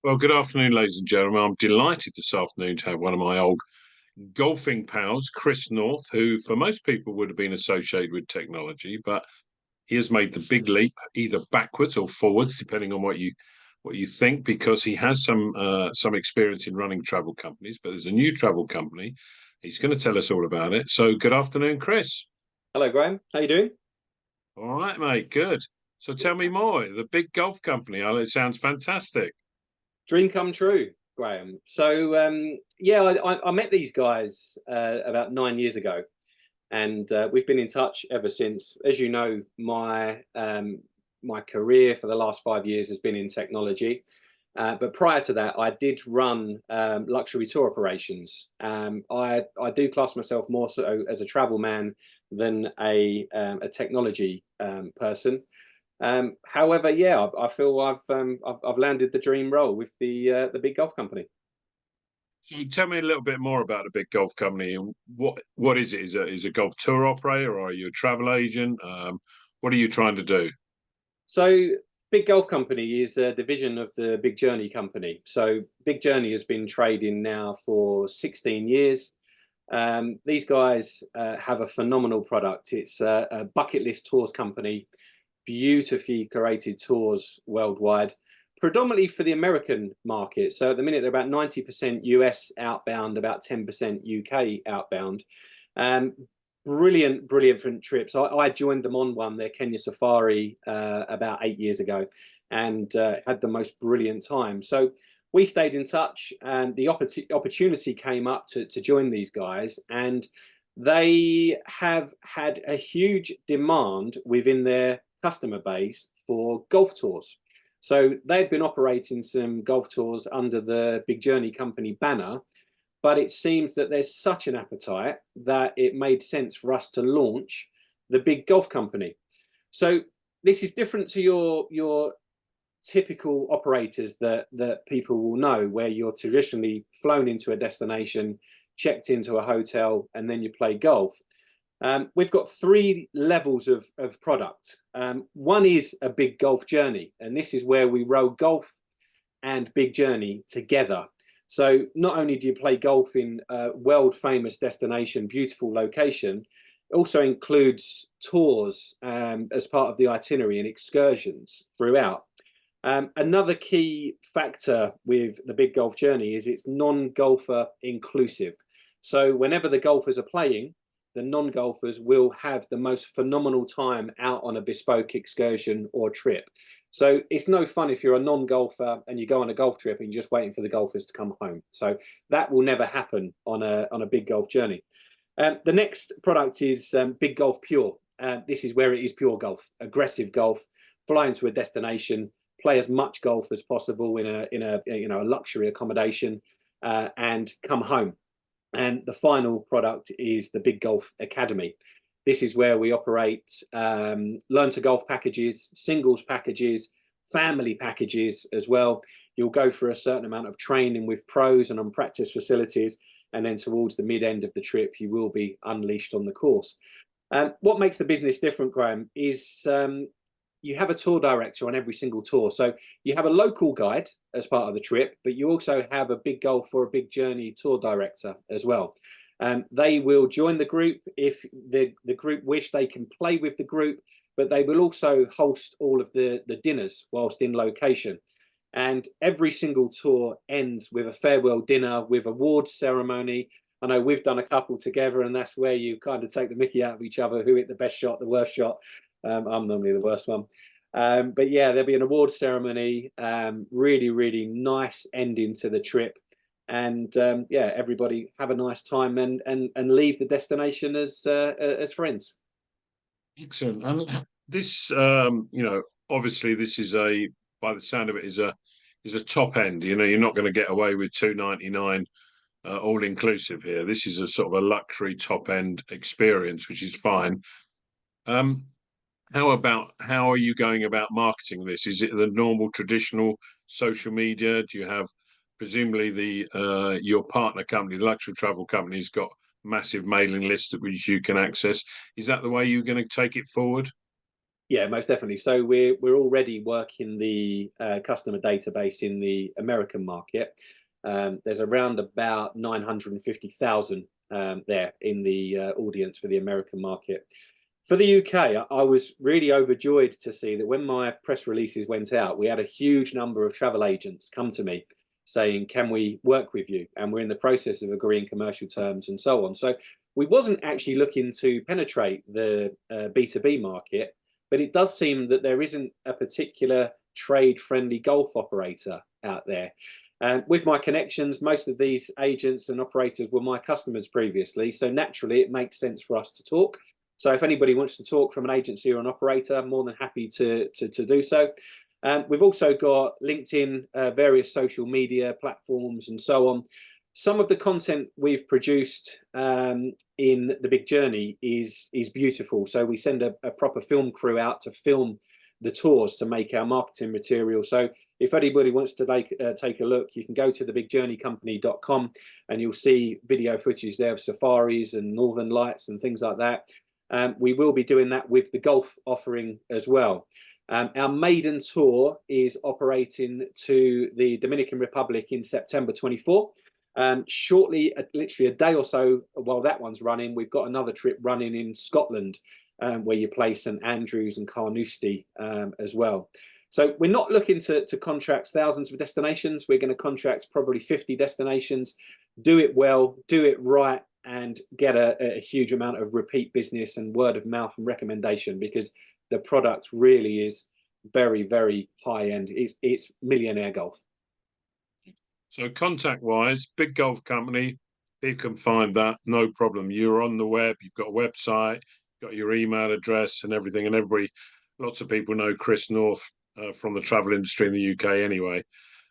Well, good afternoon, ladies and gentlemen. I'm delighted this afternoon to have one of my old golfing pals, Chris North, who for most people would have been associated with technology, but he has made the big leap either backwards or forwards, depending on what you think, because he has some experience in running travel companies. But there's a new travel company. He's going to tell us all about it. So, good afternoon, Chris. Hello, Graham. How you doing? All right, mate. Good. So, tell me more. The big golf company. Oh, it sounds fantastic. Dream come true, Graham. I met these guys about 9 years ago, and we've been in touch ever since. As you know, my career for the last 5 years has been in technology. But prior to that, I did run luxury tour operations. I do class myself more so as a travel man than a technology person. However, yeah, I feel I've landed the dream role with the big golf company. So tell me a little bit more about the big golf company and what is it? Is a golf tour operator or are you a travel agent? What are you trying to do? So, Big Golf Company is a division of the Big Journey Company. So, Big Journey has been trading now for 16 years. These guys have a phenomenal product. It's a bucket list tours company, beautifully curated tours worldwide, predominantly for the American market. So at the minute, they're about 90% US outbound, about 10% UK outbound. Um, brilliant trips. I joined them on one, their Kenya Safari, about 8 years ago, and had the most brilliant time. So we stayed in touch, and the opportunity came up to join these guys, and they have had a huge demand within their customer base for golf tours. So they've been operating some golf tours under the Big Journey Company banner, but it seems that there's such an appetite that it made sense for us to launch the Big Golf Company. So this is different to your typical operators that people will know, where you're traditionally flown into a destination, checked into a hotel, and then you play golf. We've got three levels of product. One is a big golf journey, and this is where we roll golf and big journey together. So not only do you play golf in a world famous destination, beautiful location, it also includes tours as part of the itinerary and excursions throughout. Another key factor with the big golf journey is it's non-golfer inclusive. So whenever the golfers are playing, the non-golfers will have the most phenomenal time out on a bespoke excursion or trip. So it's no fun if you're a non-golfer and you go on a golf trip and you're just waiting for the golfers to come home. So that will never happen on a big golf journey. The next product is Big Golf Pure. This is where it is pure golf, aggressive golf, fly into a destination, play as much golf as possible in a luxury accommodation, and come home. And the final product is the Big Golf Academy. This is where we operate learn to golf packages, singles packages, family packages as well. You'll go for a certain amount of training with pros and on practice facilities, and then towards the mid end of the trip, you will be unleashed on the course. What makes the business different, Graham, is you have a tour director on every single tour. So you have a local guide as part of the trip, but you also have a big golf or a big journey tour director as well. They will join the group if the group wish. They can play with the group, but they will also host all of the dinners whilst in location. And every single tour ends with a farewell dinner with awards ceremony. I know we've done a couple together, and that's where you kind of take the mickey out of each other, who hit the best shot, the worst shot. I'm normally the worst one. But yeah, there'll be an award ceremony, really nice ending to the trip. And yeah, everybody have a nice time and leave the destination as friends. Excellent. And this, obviously, this is by the sound of it, is a top end. You're not going to get away with 299 all inclusive here. This is a sort of a luxury top end experience, which is fine. Um, how are you going about marketing this? Is it the normal traditional social media? Do you have presumably the your partner company, the luxury travel company, has got massive mailing lists which you can access? Is that the way you're going to take it forward? Yeah, most definitely. So we're already working the customer database in the American market. There's around about 950,000 there in the audience for the American market. For the UK, I was really overjoyed to see that when my press releases went out, we had a huge number of travel agents come to me saying, can we work with you? And we're in the process of agreeing commercial terms and so on. So we wasn't actually looking to penetrate the B2B market, but it does seem that there isn't a particular trade-friendly golf operator out there. With my connections, most of these agents and operators were my customers previously, so naturally it makes sense for us to talk. So if anybody wants to talk from an agency or an operator, I'm more than happy to do so. We've also got LinkedIn, various social media platforms and so on. Some of the content we've produced in the Big Journey is beautiful. So we send a proper film crew out to film the tours to make our marketing material. So if anybody wants to take a look, you can go to thebigjourneycompany.com and you'll see video footage there of safaris and northern lights and things like that. We will be doing that with the golf offering as well. Our maiden tour is operating to the Dominican Republic in September 24. Shortly, literally a day or so while that one's running, we've got another trip running in Scotland where you play St Andrews and Carnoustie as well. So we're not looking to contract thousands of destinations. We're going to contract probably 50 destinations, do it well, do it right, and get a huge amount of repeat business and word of mouth and recommendation, because the product really is very, very high end. It's millionaire golf. So contact wise, big golf company, you can find that, no problem. You're on the web, you've got a website, got your email address and everything, and lots of people know Chris North from the travel industry in the UK anyway.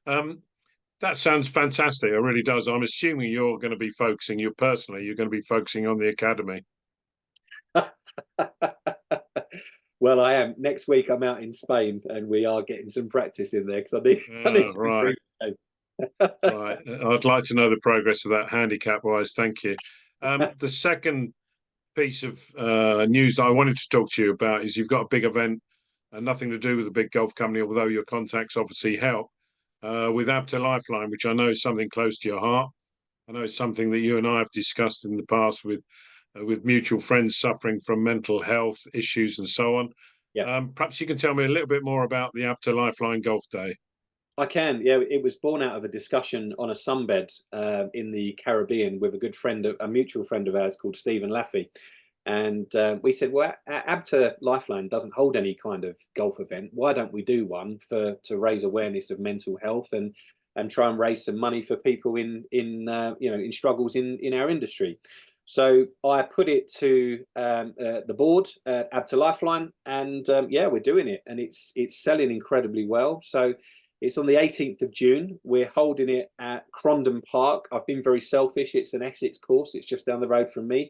That sounds fantastic. It really does. I'm assuming you're going to be focusing, you're going to be focusing on the academy. Well, I am. Next week, I'm out in Spain, and we are getting some practice in there because I need to right. Right. I'd like to know the progress of that handicap-wise. Thank you. The second piece of news I wanted to talk to you about is you've got a big event, nothing to do with a big golf company, although your contacts obviously help, with ABTA Lifeline, which I know is something close to your heart. I know it's something that you and I have discussed in the past with mutual friends suffering from mental health issues and so on. Yeah. Perhaps you can tell me a little bit more about the ABTA Lifeline Golf Day. I can. Yeah, it was born out of a discussion on a sunbed in the Caribbean with a good friend, a mutual friend of ours called Stephen Laffey. And we said, well, ABTA Lifeline doesn't hold any kind of golf event. Why don't we do one to raise awareness of mental health and try and raise some money for people in struggles in our industry? So I put it to the board at ABTA Lifeline, and yeah, we're doing it, and it's selling incredibly well. So it's on the 18th of June. We're holding it at Crondon Park. I've been very selfish. It's an Essex course. It's just down the road from me.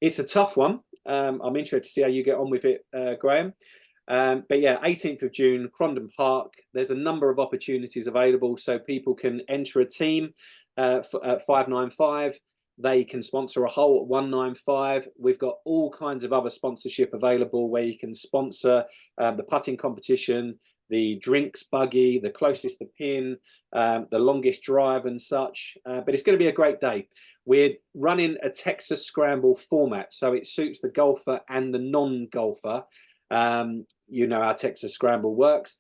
It's a tough one. I'm interested to see how you get on with it, Graham. But yeah, 18th of June, Crondon Park. There's a number of opportunities available, so people can enter a team at 595. They can sponsor a hole at 195. We've got all kinds of other sponsorship available where you can sponsor the putting competition, the drinks buggy, the closest to pin, the longest drive and such. But it's going to be a great day. We're running a Texas Scramble format, so it suits the golfer and the non-golfer. You know how Texas Scramble works.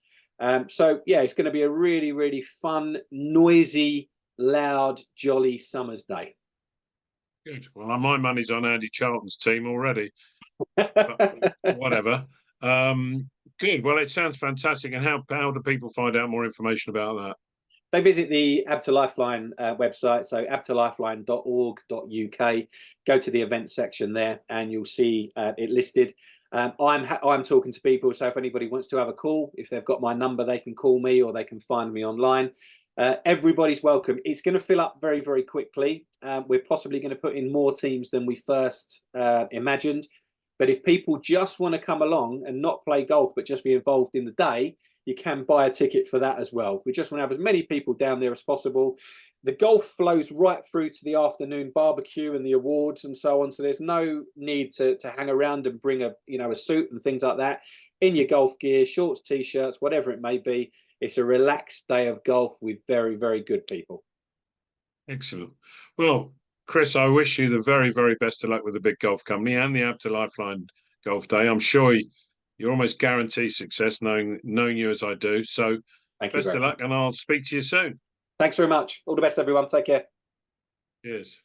So yeah, it's going to be a really, really fun, noisy, loud, jolly summer's day. Good. Well, my money's on Andy Charlton's team already. But whatever. Good. Well, it sounds fantastic. And how do people find out more information about that? They visit the ABTA Lifeline website, so abtalifeline.org.uk. Go to the event section there, and you'll see it listed. I'm talking to people, so if anybody wants to have a call, if they've got my number, they can call me or they can find me online. Everybody's welcome. It's going to fill up very, very quickly. We're possibly going to put in more teams than we first imagined. But if people just want to come along and not play golf, but just be involved in the day, you can buy a ticket for that as well. We just want to have as many people down there as possible. The golf flows right through to the afternoon barbecue and the awards and so on. So there's no need to hang around and bring a suit and things like that. In your golf gear, shorts, t-shirts, whatever it may be. It's a relaxed day of golf with very, very good people. Excellent. Well, Chris, I wish you the very, very best of luck with the big golf company and the ABTA Lifeline Golf Day. I'm sure you're almost guaranteed success, knowing you as I do. So, Thank you best of luck, and I'll speak to you soon. Thanks very much. All the best, everyone. Take care. Cheers.